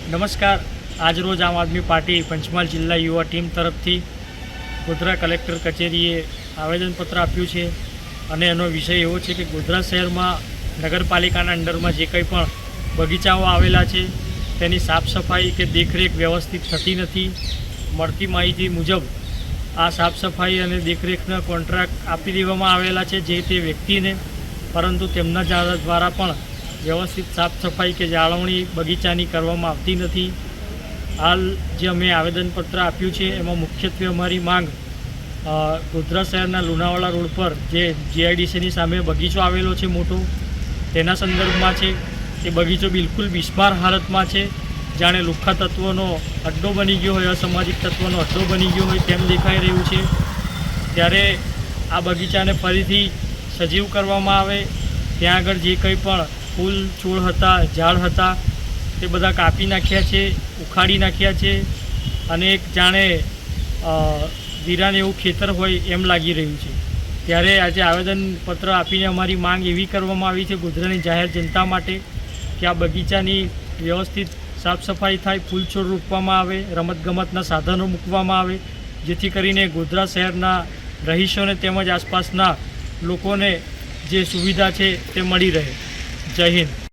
નમસ્કાર। આજરોજ આમ આદમી પાર્ટી પંચમહાલ જિલ્લા યુવા ટીમ તરફથી ગોધરા કલેક્ટર કચેરીએ આવેદનપત્ર આપ્યું છે અને એનો વિષય એવો છે કે ગોધરા શહેરમાં નગરપાલિકાના અંડરમાં જે કંઈ પણ બગીચાઓ આવેલા છે તેની સાફ સફાઈ કે દેખરેખ વ્યવસ્થિત થતી નથી। મળતી માહિતી મુજબ આ સાફ સફાઈ અને દેખરેખના કોન્ટ્રાક્ટ આપી દેવામાં આવેલા છે જે તે વ્યક્તિને, પરંતુ તેમના દ્વારા પણ વ્યવસ્થિત સાફ સફાઈ કે જાળવણી બગીચાની કરવામાં આવતી નથી। હાલ જે અમે આવેદનપત્ર આપ્યું છે એમાં મુખ્યત્વે અમારી માંગ ગોધરા શહેરના લુણાવાડા રોડ પર જે જીઆઈડીસીની સામે બગીચો આવેલો છે મોટો, તેના સંદર્ભમાં છે। એ બગીચો બિલકુલ બિસ્માર હાલતમાં છે, જાણે લુખ્ખા તત્વોનો અડ્ડો બની ગયો હોય, અસામાજિક તત્વોનો અડ્ડો બની ગયો હોય તેમ દેખાઈ રહ્યું છે। ત્યારે આ બગીચાને ફરીથી સજીવ કરવામાં આવે, ત્યાં આગળ જે કંઈ પણ ફૂલ છોડ હતા, ઝાડ હતા તે બધા કાપી નાખ્યા છે, ઉખાડી નાખ્યા છે અને એક જાણે વીરાન એવું ખેતર હોય એમ લાગી રહ્યું છે। ત્યારે આજે આવેદનપત્ર આપીને અમારી માંગ એવી કરવામાં આવી છે ગોધરાની જાહેર જનતા માટે કે આ બગીચાની વ્યવસ્થિત સાફ સફાઈ થાય, ફૂલ છોડ રોપવામાં આવે, રમતગમતના સાધનો મૂકવામાં આવે, જેથી કરીને ગોધરા શહેરના રહીશોને તેમજ આસપાસના લોકોને જે સુવિધા છે તે મળી રહે। જય હિન્દ।